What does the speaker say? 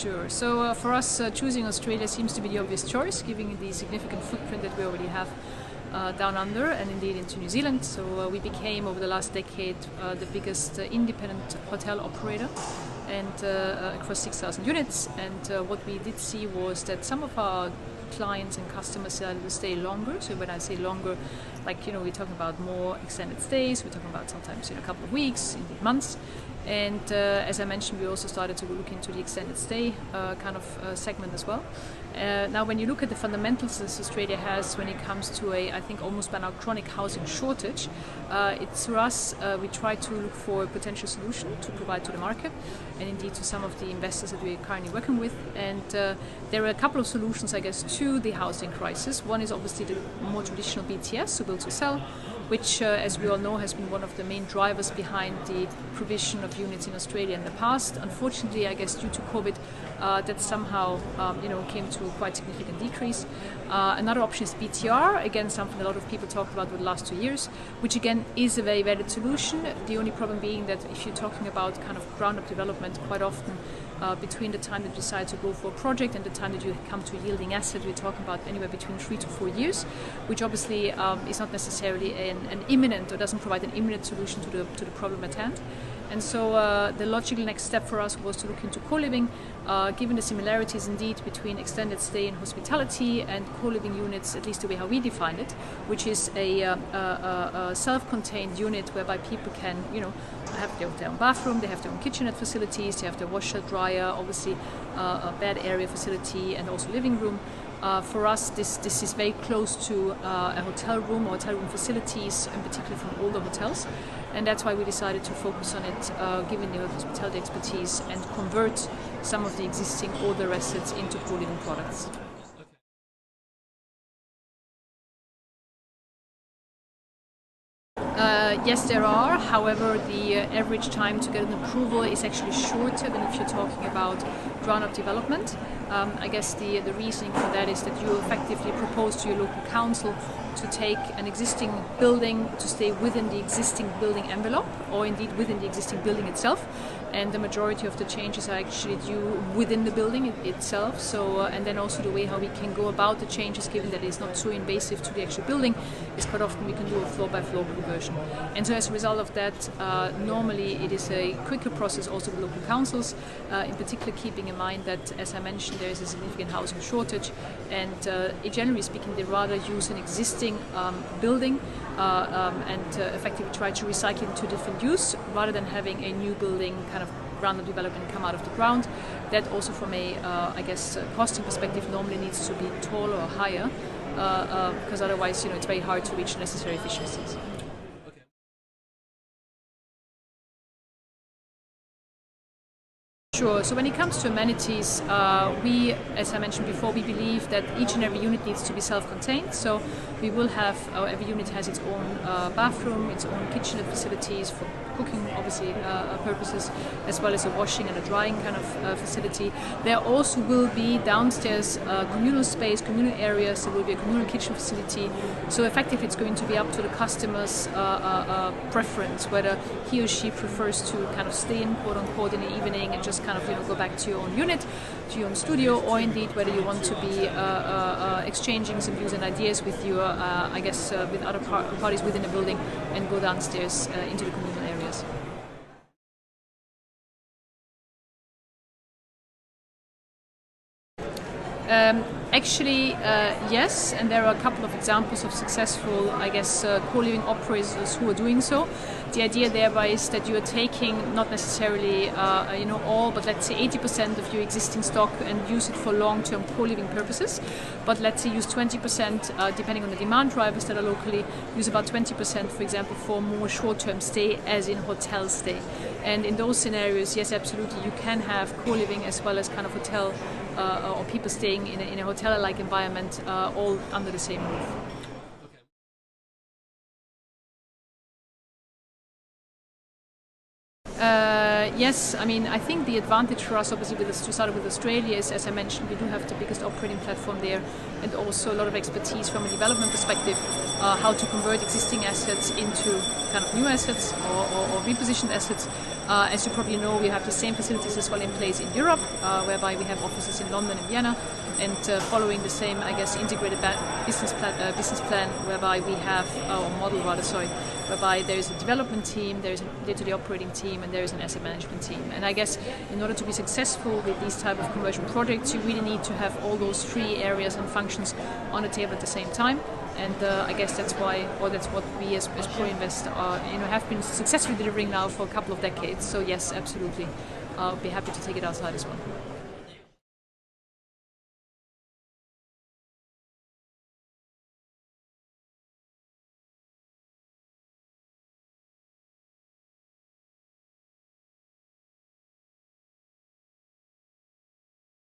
Sure. So for us, choosing Australia seems to be the obvious choice, given the significant footprint that we already have down under and indeed into New Zealand. So we became over the last decade the biggest independent hotel operator and across 6,000 units. And what we did see was that some of our clients and customers decided to stay longer. So when I say longer, like, we're talking about more extended stays. We're talking about sometimes a couple of weeks, indeed months. And as I mentioned, we also started to look into the extended stay segment as well. Now, when you look at the fundamentals that Australia has when it comes to I think almost by now chronic housing shortage, it's for us, we try to look for a potential solution to provide to the market and indeed to some of the investors that we're currently working with. And there are a couple of solutions, I guess, to the housing crisis. One is obviously the more traditional BTS, so build to sell, which, as we all know, has been one of the main drivers behind the provision of units in Australia in the past. Unfortunately, I guess due to COVID, that somehow came to a quite significant decrease. Another option is BTR, again something a lot of people talked about over the last 2 years, which again is a very valid solution. The only problem being that if you're talking about kind of ground-up development, quite often between the time that you decide to go for a project and the time that you come to a yielding asset, we're talking about anywhere between 3 to 4 years, which obviously is not necessarily an imminent or doesn't provide an imminent solution to the problem at hand. And so the logical next step for us was to look into co-living, given the similarities indeed between extended stay and hospitality and co-living units, at least the way how we define it, which is a self-contained unit whereby people can, have their own bathroom, they have their own kitchenette facilities, they have their washer, dryer, obviously a bed area facility and also living room. For us, this is very close to a hotel room or hotel room facilities, in particular from older hotels. And that's why we decided to focus on it, given the hospitality expertise, and convert some of the existing older assets into co-living products. Yes, there are. However, the average time to get an approval is actually shorter than if you're talking about ground-up development. I guess the reasoning for that is that you effectively propose to your local council to take an existing building to stay within the existing building envelope, or indeed within the existing building itself. And the majority of the changes are actually due within the building itself. So, and then also the way how we can go about the changes, given that it's not so invasive to the actual building, is quite often we can do a floor-by-floor conversion. And so as a result of that, normally it is a quicker process also with local councils, in particular keeping in mind that, as I mentioned, there is a significant housing shortage, and generally speaking, they rather use an existing building and effectively try to recycle it into different use, rather than having a new building kind of ground-up development come out of the ground. That also from a, costing perspective normally needs to be taller or higher, because otherwise, it's very hard to reach necessary efficiencies. Sure. So when it comes to amenities, we, as I mentioned before, we believe that each and every unit needs to be self-contained. So we will have, every unit has its own bathroom, its own kitchenette facilities for cooking, obviously, purposes, as well as a washing and a drying kind of facility. There also will be downstairs communal space, communal areas. There will be a communal kitchen facility. So effectively, it's going to be up to the customer's preference, whether he or she prefers to kind of stay in, quote unquote, in the evening and just kind of go back to your own unit, to your own studio, or indeed whether you want to be exchanging some views and ideas with your, with other parties within the building and go downstairs into the communal areas. Actually, yes, and there are a couple of examples of successful, co-living operators who are doing so. The idea thereby is that you are taking not necessarily, all, but let's say 80% of your existing stock and use it for long-term co-living purposes. But let's say use 20%, depending on the demand drivers that are locally, use about 20%, for example, for more short-term stay, as in hotel stay. And in those scenarios, yes, absolutely, you can have co-living as well as kind of hotel or people staying in a hotel-like environment, all under the same roof. Yes, I mean, I think the advantage for us, obviously, to start with Australia is, as I mentioned, we do have the biggest operating platform there, and also a lot of expertise from a development perspective, how to convert existing assets into kind of new assets or repositioned assets. As you probably know, we have the same facilities as well in place in Europe, whereby we have offices in London and Vienna, and following the same, I guess, integrated business plan, whereby we have our model, whereby there is a development team, there is a day-to-day operating team, and there is an asset management team. And I guess in order to be successful with these type of conversion projects, you really need to have all those three areas and functions on the table at the same time. And I guess that's why, or that's what we as ProInvest have been successfully delivering now for a couple of decades. So yes, absolutely, I'll be happy to take it outside as well.